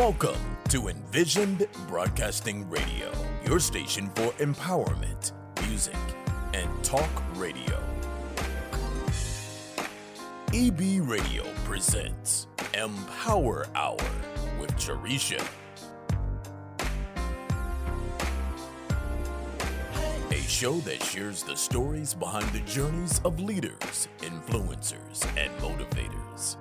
Welcome to Envisioned Broadcasting Radio, your station for empowerment, music, and talk radio. EB Radio presents Empower Hour with Jaresha. A show that shares the stories behind the journeys of leaders, influencers, and motivators.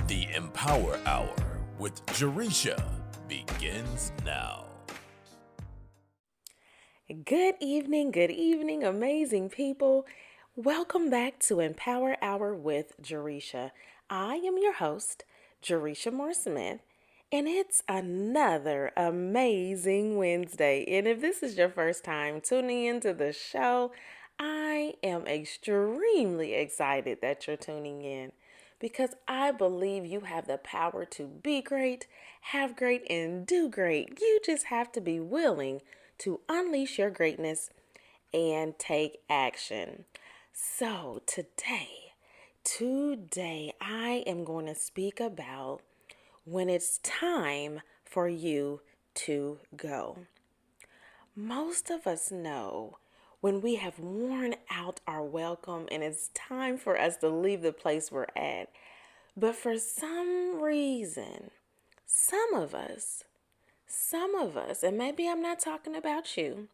The Empower Hour with Jaresha begins now. Good evening, amazing people. Welcome back to Empower Hour with Jaresha. I am your host, Jaresha Moore-Smith, and it's another amazing Wednesday. And if this is your first time tuning into the show, I am extremely excited that you're tuning in, because I believe you have the power to be great, have great, and do great. You just have to be willing to unleash your greatness and take action. So today I am going to speak about when it's time for you to go. Most of us know when we have worn out our welcome and it's time for us to leave the place we're at. But for some reason, some of us, and maybe I'm not talking about you,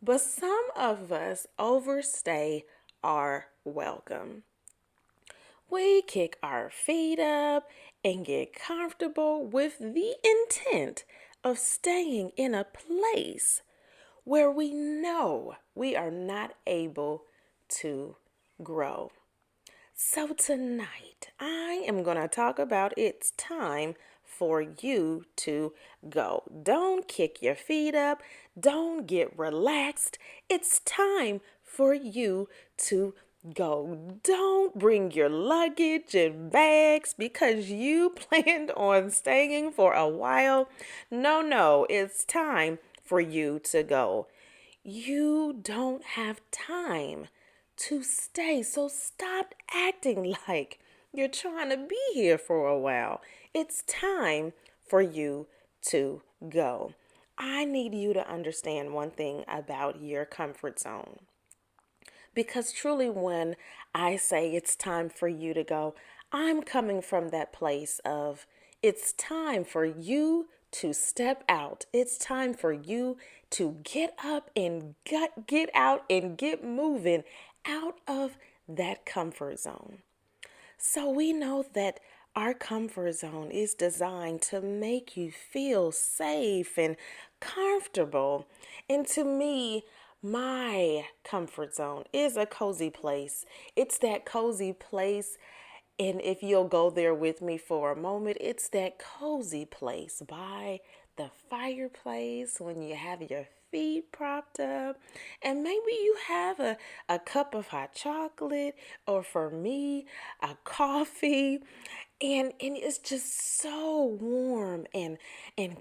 but some of us overstay our welcome. We kick our feet up and get comfortable with the intent of staying in a place where we know we are not able to grow. So tonight, I am going to talk about it's time for you to go. Don't kick your feet up. Don't get relaxed. It's time for you to go. Don't bring your luggage and bags because you planned on staying for a while. No, it's time for you to go. You don't have time to stay, so stop acting like you're trying to be here for a while. It's time for you to go. I need you to understand one thing about your comfort zone. Because truly, when I say it's time for you to go, I'm coming from that place of it's time for you to step out. It's time for you to get up and get out and get moving out of that comfort zone. So we know that our comfort zone is designed to make you feel safe and comfortable. And to me, my comfort zone is a cozy place. It's that cozy place. And if you'll go there with me for a moment, it's that cozy place by the fireplace when you have your feet propped up, and maybe you have a cup of hot chocolate, or for me, a coffee, and it's just so warm and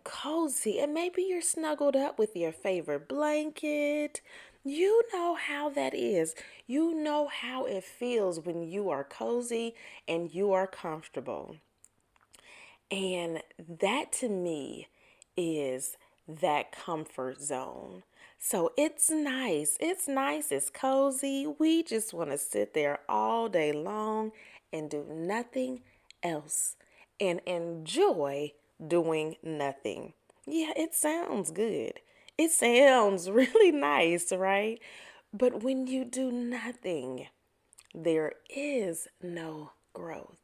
cozy, and maybe you're snuggled up with your favorite blanket. You know how that is. You know how it feels when you are cozy and you are comfortable. And that to me is that comfort zone. So it's nice. It's cozy. We just want to sit there all day long and do nothing else and enjoy doing nothing. Yeah, it sounds good. It sounds really nice, right? But when you do nothing, there is no growth.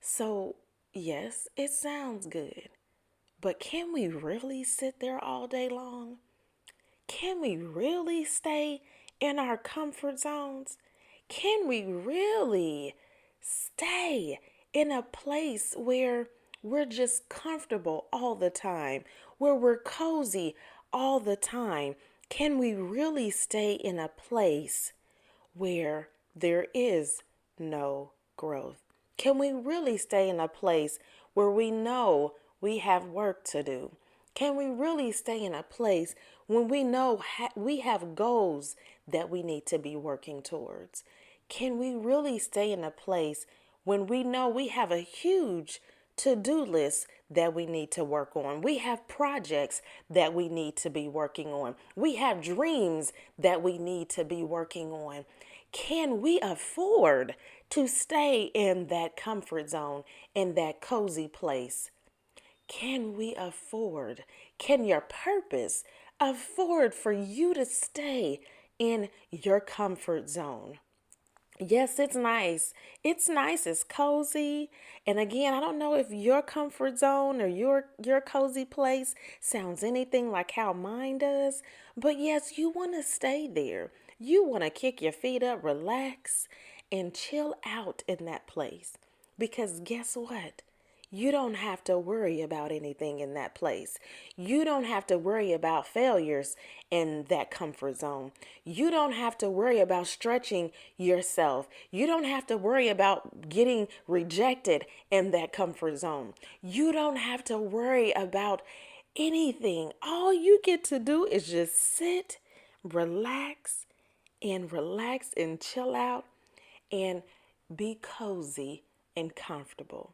So, yes, it sounds good. But can we really sit there all day long? Can we really stay in our comfort zones? Can we really stay in a place where we're just comfortable all the time, where we're cozy all the time? Can we really stay in a place where there is no growth? Can we really stay in a place where we know we have work to do? Can we really stay in a place when we know we have goals that we need to be working towards? Can we really stay in a place when we know we have a huge to-do list that we need to work on? We have projects that we need to be working on. We have dreams that we need to be working on. Can we afford to stay in that comfort zone, in that cozy place? Can we afford? Can your purpose afford for you to stay in your comfort zone? Yes, it's nice. It's nice. It's cozy. And again, I don't know if your comfort zone or your cozy place sounds anything like how mine does, but yes, you want to stay there. You want to kick your feet up, relax, and chill out in that place. Because guess what? You don't have to worry about anything in that place. You don't have to worry about failures in that comfort zone. You don't have to worry about stretching yourself. You don't have to worry about getting rejected in that comfort zone. You don't have to worry about anything. All you get to do is just sit, relax, and chill out and be cozy and comfortable.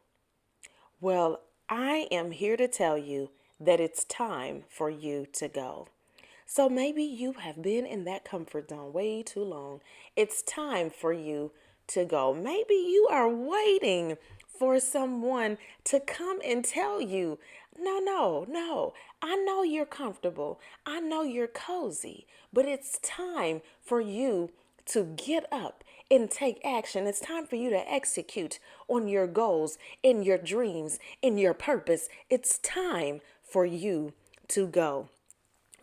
Well, I am here to tell you that it's time for you to go. So maybe you have been in that comfort zone way too long. It's time for you to go. Maybe you are waiting for someone to come and tell you, no, no, no. I know you're comfortable. I know you're cozy, but it's time for you to get up and take action. It's time for you to execute on your goals, in your dreams, in your purpose. It's time for you to go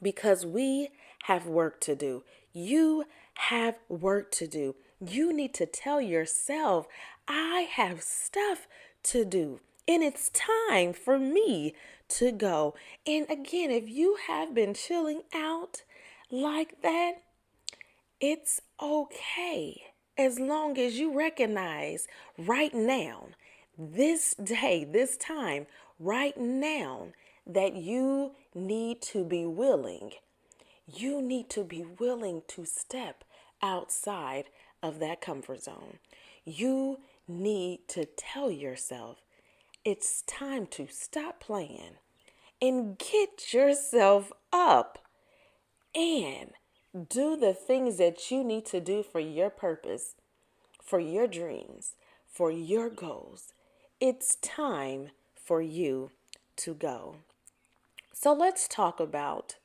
because we have work to do. You have work to do. You need to tell yourself, I have stuff to do. And it's time for me to go. And again, if you have been chilling out like that, it's okay as long as you recognize right now, this day, this time, right now, that you need to be willing. You need to be willing to step outside of that comfort zone. You need to tell yourself it's time to stop playing and get yourself up and do the things that you need to do for your purpose, for your dreams, for your goals. It's time for you to go. So let's talk about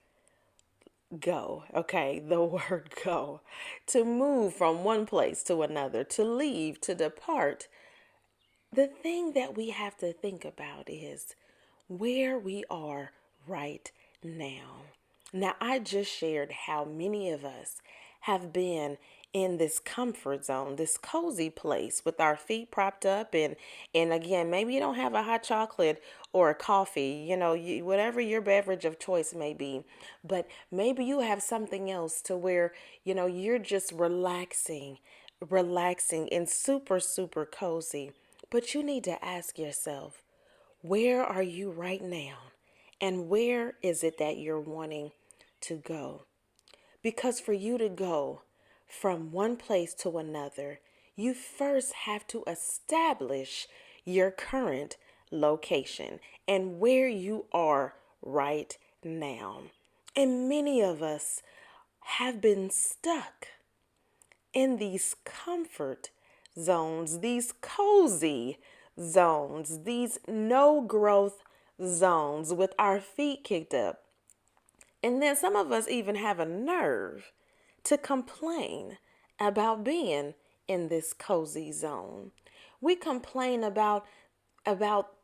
go, okay? The word go. To move from one place to another, to leave, to depart. The thing that we have to think about is where we are right now. Now, I just shared how many of us have been in this comfort zone, this cozy place with our feet propped up and again, maybe you don't have a hot chocolate or a coffee, whatever your beverage of choice may be, but maybe you have something else to where, you're just relaxing and super cozy. But you need to ask yourself, where are you right now? And where is it that you're wanting to go? Because for you to go from one place to another, you first have to establish your current location and where you are right now. And many of us have been stuck in these comfort zones, these cozy zones, these no growth zones with our feet kicked up. And then some of us even have a nerve to complain about being in this cozy zone. We complain about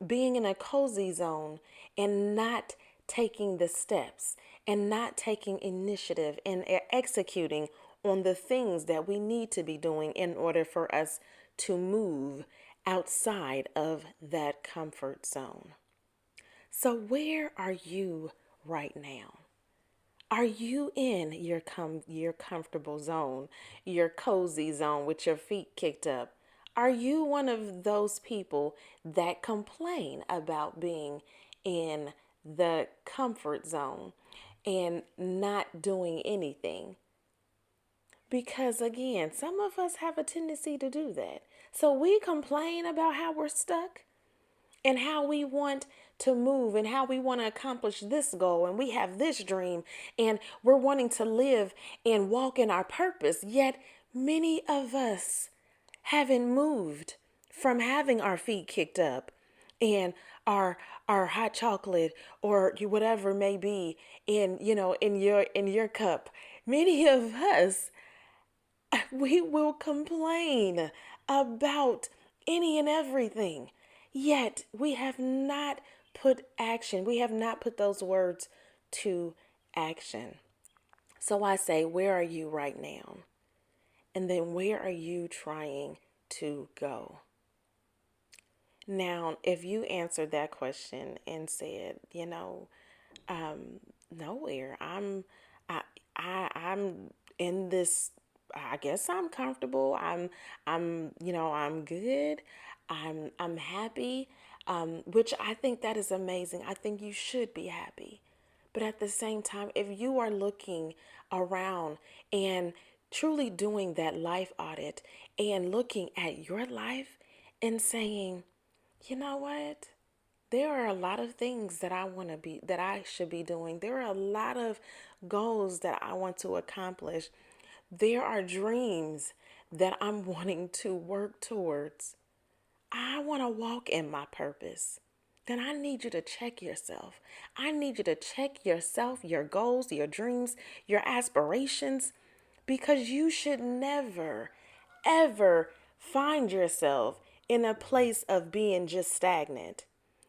being in a cozy zone and not taking the steps and not taking initiative and executing on the things that we need to be doing in order for us to move outside of that comfort zone. So where are you right now? Are you in your comfortable zone, your cozy zone with your feet kicked up? Are you one of those people that complain about being in the comfort zone and not doing anything? Because again, some of us have a tendency to do that. So we complain about how we're stuck and how we want to move and how we want to accomplish this goal and we have this dream and we're wanting to live and walk in our purpose. Yet many of us haven't moved from having our feet kicked up and our hot chocolate or whatever it may be in your cup. Many of us, we will complain about any and everything. Yet we have not put action. We have not put those words to action. So I say, where are you right now? And then where are you trying to go? Now, if you answered that question and said, nowhere. I I'm in this. I guess I'm comfortable. I'm good. I'm happy. Which I think that is amazing. I think you should be happy. But at the same time, if you are looking around and truly doing that life audit and looking at your life and saying, you know what? There are a lot of things that I should be doing. There are a lot of goals that I want to accomplish. There are dreams that I'm wanting to work towards. I want to walk in my purpose. Then I need you to check yourself. I need you to check yourself, your goals, your dreams, your aspirations, because you should never, ever find yourself in a place of being just stagnant.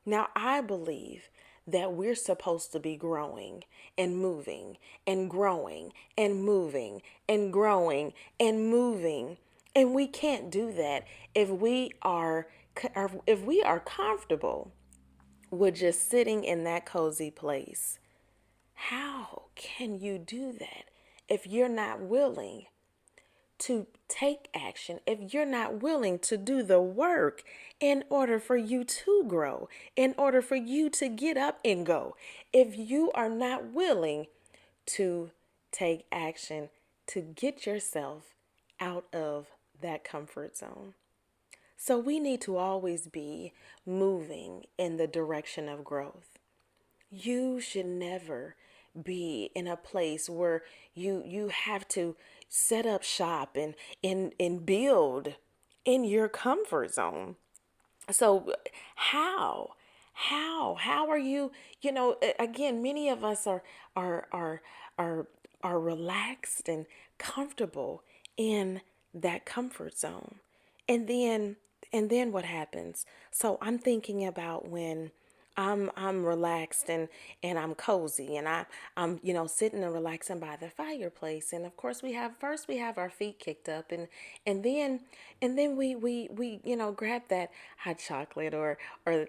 Now, I believe that we're supposed to be growing and moving and growing and moving and growing and moving. And we can't do that if we are comfortable with just sitting in that cozy place. How can you do that if you're not willing to take action, if you're not willing to do the work in order for you to grow, in order for you to get up and go, if you are not willing to take action to get yourself out of that comfort zone? So we need to always be moving in the direction of growth. You should never be in a place where you have to set up shop and build in your comfort zone. So how are you, again, many of us are are are are relaxed and comfortable in that comfort zone. And then what happens? So I'm thinking about when I'm relaxed and I'm cozy and I'm sitting and relaxing by the fireplace, and of course we have our feet kicked up, and then we grab that hot chocolate or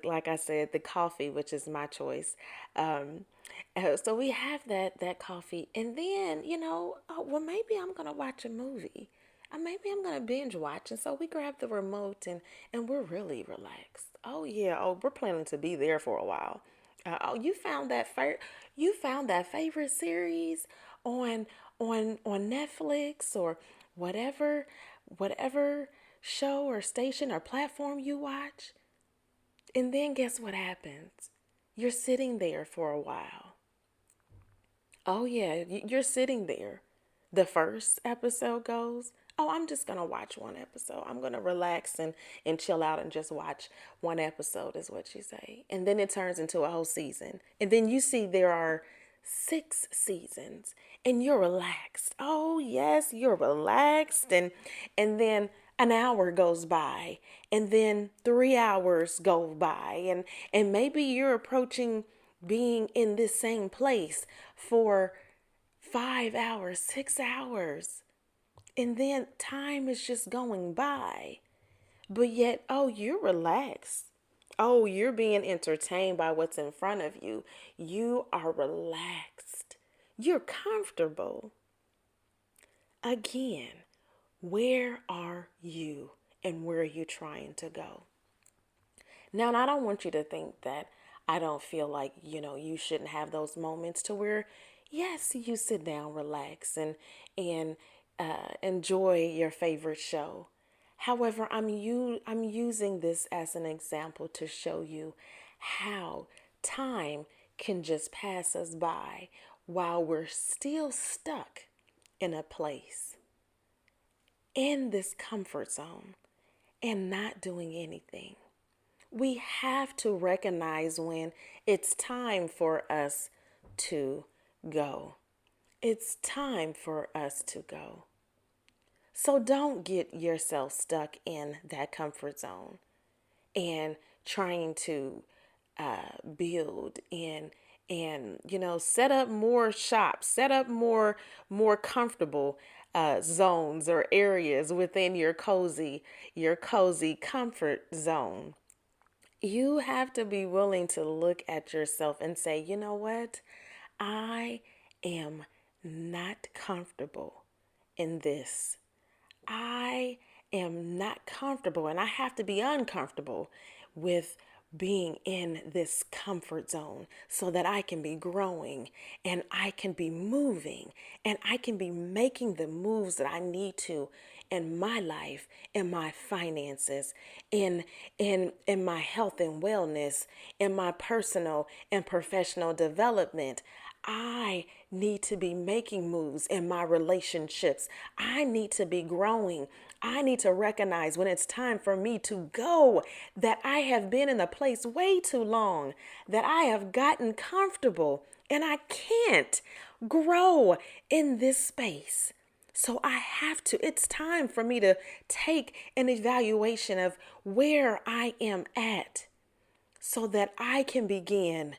like I said, the coffee, which is my choice. So we have that coffee, and then oh, well, maybe I'm gonna watch a movie. Maybe I'm gonna binge watch, and so we grab the remote and we're really relaxed. Oh yeah, oh, we're planning to be there for a while. Oh, you found that favorite series on on Netflix or whatever whatever show or station or platform you watch. And then guess what happens? You're sitting there for a while. Oh, yeah, you're sitting there. The first episode goes, oh, I'm just going to watch one episode. I'm going to relax and chill out and just watch one episode, is what you say. And then it turns into a whole season. And then you see there are 6 seasons and you're relaxed. Oh, yes, you're relaxed. And then an hour goes by and then 3 hours go by and maybe you're approaching being in this same place for 5 hours, 6 hours, and then time is just going by. But yet, oh, you're relaxed. Oh, you're being entertained by what's in front of you. You are relaxed. You're comfortable. Again, where are you and where are you trying to go? Now, I don't want you to think that I don't feel like, you shouldn't have those moments to where, yes, you sit down, relax, and enjoy your favorite show. However, I'm using this as an example to show you how time can just pass us by while we're still stuck in a place, in this comfort zone, and not doing anything. We have to recognize when it's time for us to go. It's time for us to go. So don't get yourself stuck in that comfort zone and trying to build and set up more shops, set up more comfortable zones or areas within your cozy comfort zone. You have to be willing to look at yourself and say, you know what? I am not comfortable in this. I am not comfortable, and I have to be uncomfortable with being in this comfort zone so that I can be growing and I can be moving and I can be making the moves that I need to in my life, in my finances, in my health and wellness, in my personal and professional development. I need to be making moves in my relationships. I need to be growing. I need to recognize when it's time for me to go, that I have been in a place way too long, that I have gotten comfortable and I can't grow in this space. So I have to, it's time for me to take an evaluation of where I am at so that I can begin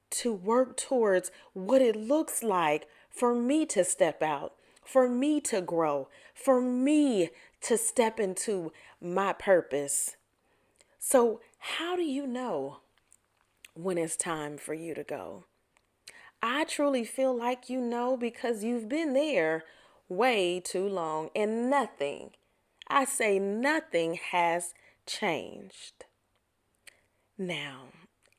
to work towards what it looks like for me to step out, for me to grow, for me to step into my purpose. So, how do you know when it's time for you to go? I truly feel like you know because you've been there way too long and nothing, I say nothing has changed. Now,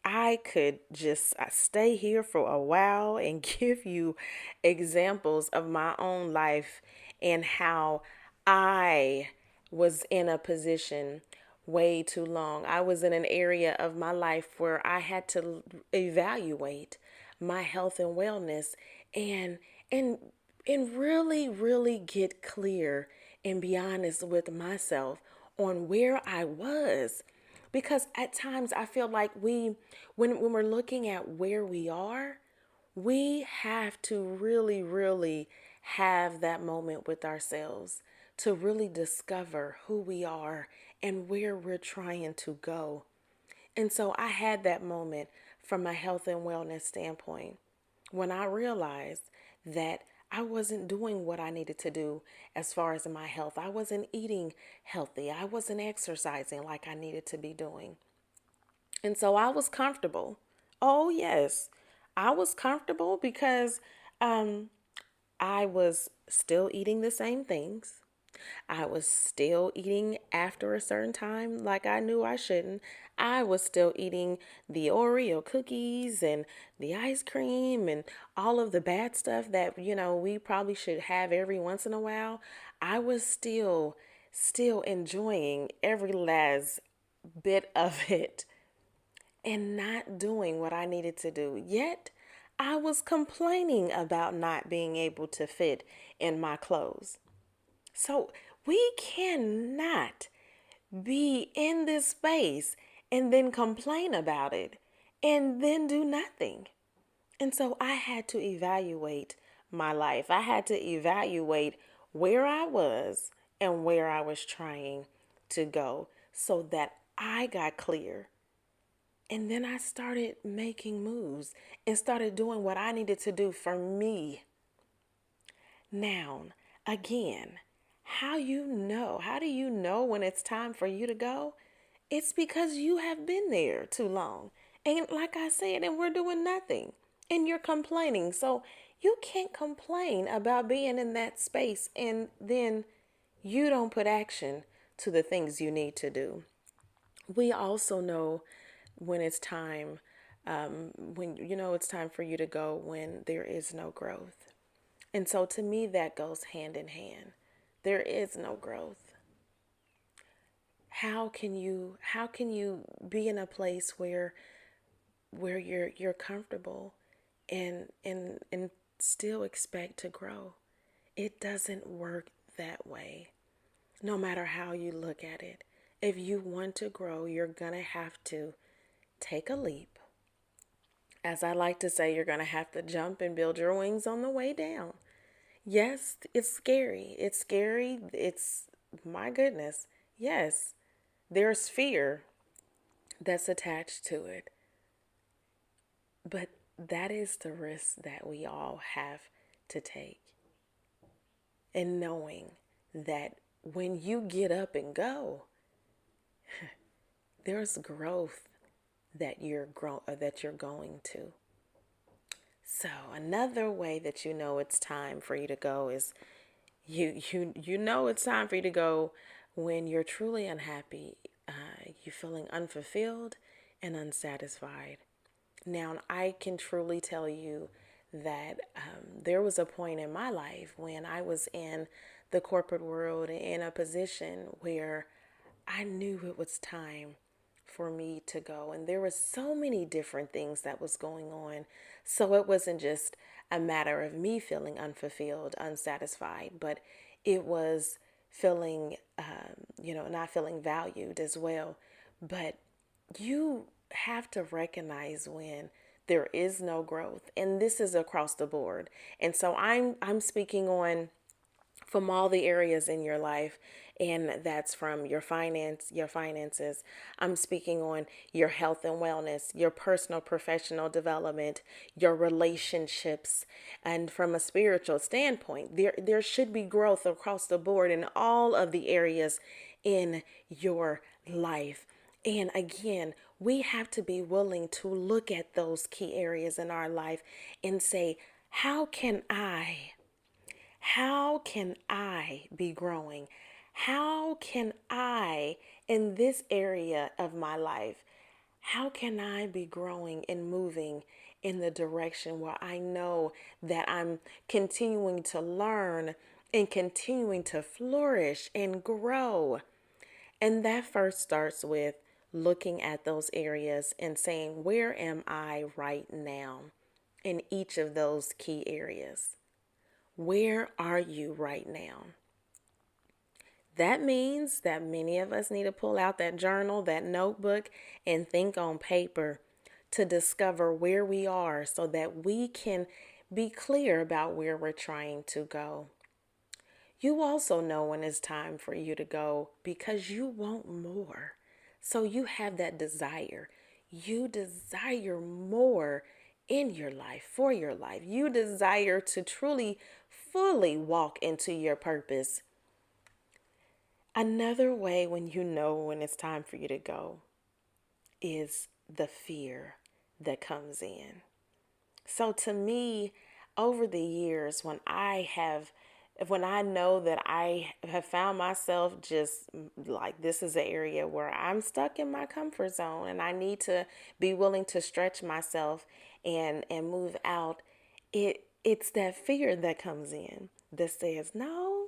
I could just stay here for a while and give you examples of my own life and how I was in a position way too long. I was in an area of my life where I had to evaluate my health and wellness and and and really get clear and be honest with myself on where I was, because at times I feel like when we're looking at where we are, we have to really have that moment with ourselves to really discover who we are and where we're trying to go. And so I had that moment from a health and wellness standpoint when I realized that I wasn't doing what I needed to do as far as my health. I wasn't eating healthy. I wasn't exercising like I needed to be doing. And so I was comfortable. Oh, yes. I was comfortable because um, I was still eating the same things. I was still eating after a certain time like I knew I shouldn't. I was still eating the Oreo cookies and the ice cream and all of the bad stuff that we probably should have every once in a while. I was still enjoying every last bit of it and not doing what I needed to do. Yet, I was complaining about not being able to fit in my clothes. So, we cannot be in this space and then complain about it and then do nothing. And so, I had to evaluate my life. I had to evaluate where I was and where I was trying to go so that I got clear, and then I started making moves and started doing what I needed to do for me. Now, again, how do you know when it's time for you to go? It's because you have been there too long. And like I said, and we're doing nothing. And you're complaining. So you can't complain about being in that space and then you don't put action to the things you need to do. We also know when it's time, when it's time for you to go when there is no growth. And so to me, that goes hand in hand. There is no growth. How can you be in a place where you're comfortable and still expect to grow? It doesn't work that way. No matter how you look at it. If you want to grow, you're going to have to take a leap. As I like to say, you're going to have to jump and build your wings on the way down. Yes, it's scary. It's scary. It's, my goodness. Yes, there's fear that's attached to it. But that is the risk that we all have to take. And knowing that when you get up and go, there's growth that you're going to. So another way that you know it's time for you to go is you know it's time for you to go when you're truly unhappy, you're feeling unfulfilled and unsatisfied. Now, I can truly tell you that there was a point in my life when I was in the corporate world in a position where I knew it was time for me to go. And there were so many different things that was going on. So it wasn't just a matter of me feeling unfulfilled, unsatisfied, but it was feeling, not feeling valued as well. But you have to recognize when there is no growth, and this is across the board. And so I'm speaking on from all the areas in your life, and that's from your finances. I'm speaking on your health and wellness, your personal professional development, your relationships, and from a spiritual standpoint, there should be growth across the board in all of the areas in your life. And again, we have to be willing to look at those key areas in our life and say, how can I how can I be growing? How can I, in this area of my life, how can I be growing and moving in the direction where I know that I'm continuing to learn and continuing to flourish and grow? And that first starts with looking at those areas and saying, where am I right now in each of those key areas? Where are you right now? That means that many of us need to pull out that journal, that notebook, and think on paper to discover where we are so that we can be clear about where we're trying to go. You also know when it's time for you to go because you want more. So you have that desire. You desire more in your life, for your life. You desire to truly, fully walk into your purpose. Another way when you know when it's time for you to go is the fear that comes in. So to me, over the years, when I know that I have found myself just like this is an area where I'm stuck in my comfort zone and I need to be willing to stretch myself and move out, it's that fear that comes in that says, no,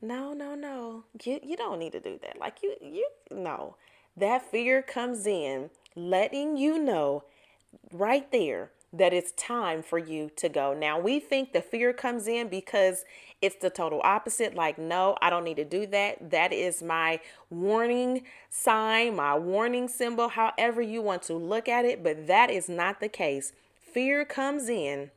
no, no, no. You don't need to do that. Like you no. That fear comes in, letting you know right there that it's time for you to go. Now, we think the fear comes in because it's the total opposite. Like, no, I don't need to do that. That is my warning sign, my warning symbol, however you want to look at it. But that is not the case. Fear comes in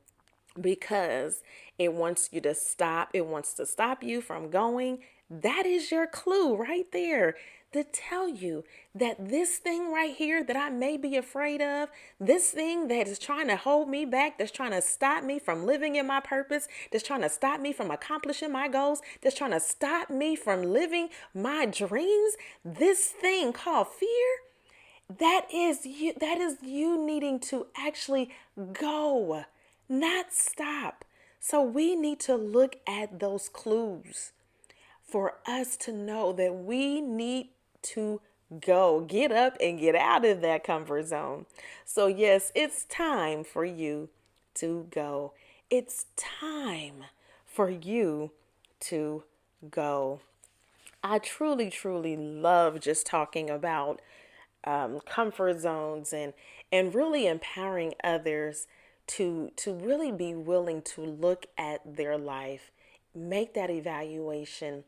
because it wants you to stop. It wants to stop you from going. That is your clue right there to tell you that this thing right here that I may be afraid of, this thing that is trying to hold me back, that's trying to stop me from living in my purpose, that's trying to stop me from accomplishing my goals, that's trying to stop me from living my dreams, this thing called fear, that is you needing to actually go, not stop. So we need to look at those clues for us to know that we need to go, get up and get out of that comfort zone. So yes, it's time for you to go. It's time for you to go. I truly, truly love just talking about comfort zones and really empowering others to really be willing to look at their life, make that evaluation,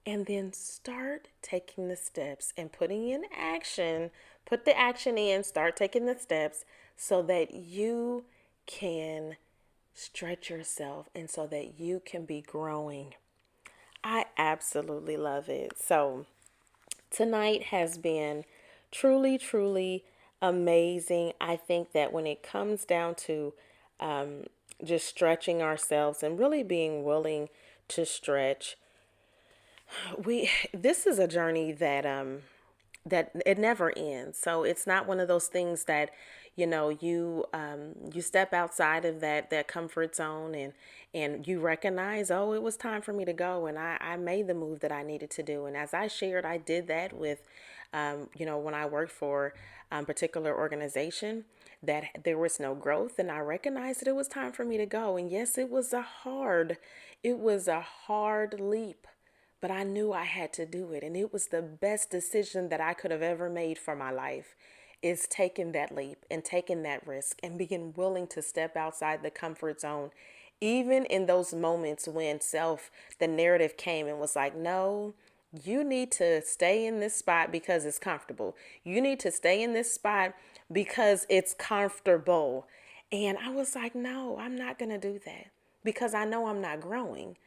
and then start taking the steps and putting in action. Put the action in, start taking the steps so that you can stretch yourself and so that you can be growing. I absolutely love it. So, tonight has been truly, truly amazing. I think that when it comes down to just stretching ourselves and really being willing to stretch, we this is a journey that it never ends. So it's not one of those things that you step outside of that comfort zone and you recognize, oh, it was time for me to go, and I made the move that I needed to do. And as I shared, I did that with when I worked for a particular organization that there was no growth, and I recognized that it was time for me to go. And yes, it was a hard leap, but I knew I had to do it. And it was the best decision that I could have ever made for my life, is taking that leap and taking that risk and being willing to step outside the comfort zone. Even in those moments when the narrative came and was like, no, you need to stay in this spot because it's comfortable. You need to stay in this spot because it's comfortable. And I was like, no, I'm not going to do that because I know I'm not growing.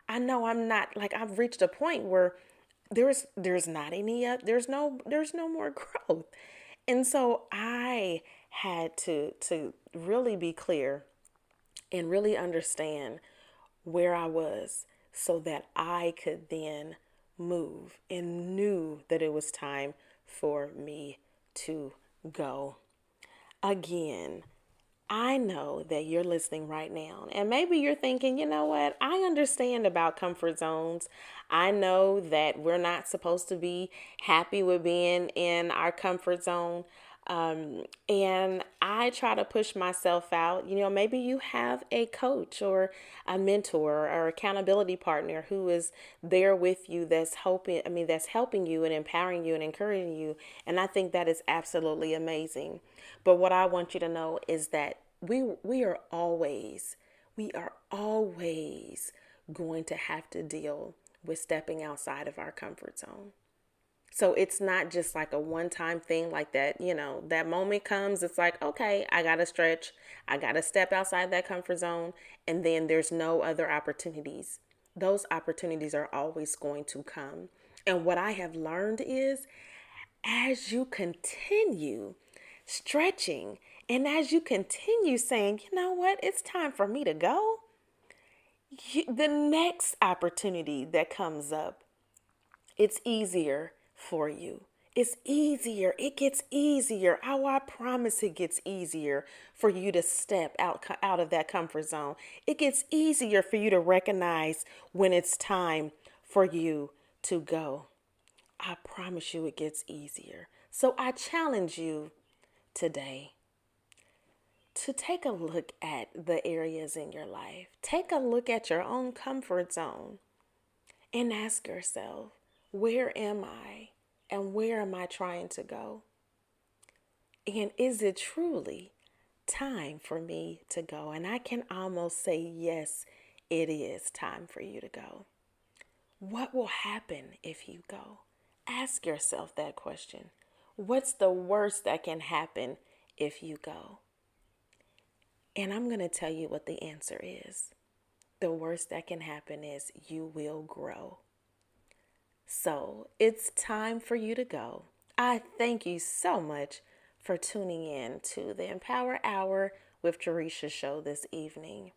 I know I'm not, like, I've reached a point where there's not any there's no more growth. And so I had to really be clear and really understand where I was so that I could then move and knew that it was time for me to go. Again, I know that you're listening right now, and maybe you're thinking, you know what? I understand about comfort zones. I know that we're not supposed to be happy with being in our comfort zone. And I try to push myself out. Maybe you have a coach or a mentor or accountability partner who is there with you, that's helping you and empowering you and encouraging you. And I think that is absolutely amazing. But what I want you to know is that we are always going to have to deal with stepping outside of our comfort zone. So it's not just like a one-time thing like that. That moment comes, it's like, okay, I got to stretch. I got to step outside that comfort zone. And then there's no other opportunities. Those opportunities are always going to come. And what I have learned is, as you continue stretching and as you continue saying, you know what, it's time for me to go, the next opportunity that comes up, it's easier for you. It's easier. It gets easier. Oh, I promise it gets easier for you to step out of that comfort zone. It gets easier for you to recognize when it's time for you to go. I promise you it gets easier. So I challenge you today to take a look at the areas in your life. Take a look at your own comfort zone and ask yourself, where am I and where am I trying to go? And is it truly time for me to go? And I can almost say, yes, it is time for you to go. What will happen if you go? Ask yourself that question. What's the worst that can happen if you go? And I'm going to tell you what the answer is. The worst that can happen is you will grow. So it's time for you to go. I thank you so much for tuning in to the Empower Hour with Jaresha show this evening.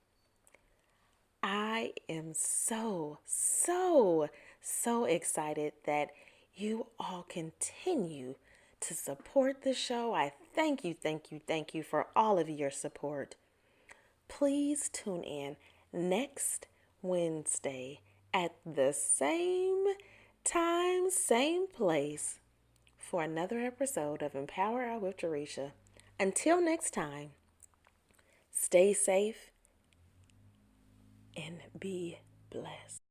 I am so, so, so excited that you all continue to support the show. I thank you, thank you, thank you for all of your support. Please tune in next Wednesday at the same time, same place for another episode of Empower Hour with Jaresha. Until next time, stay safe and be blessed.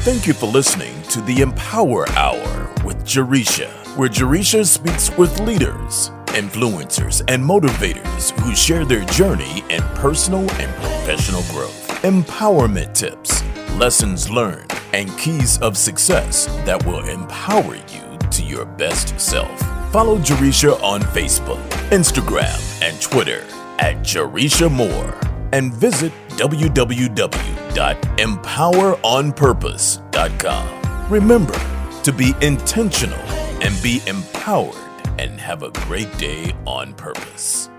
Thank you for listening to the Empower Hour with Jaresha, where Jaresha speaks with leaders, influencers, and motivators who share their journey in personal and professional growth, empowerment tips, lessons learned, and keys of success that will empower you to your best self. Follow Jaresha on Facebook, Instagram, and Twitter at Jaresha Moore, and visit www.empoweronpurpose.com. Remember to be intentional and be empowered, and have a great day on purpose.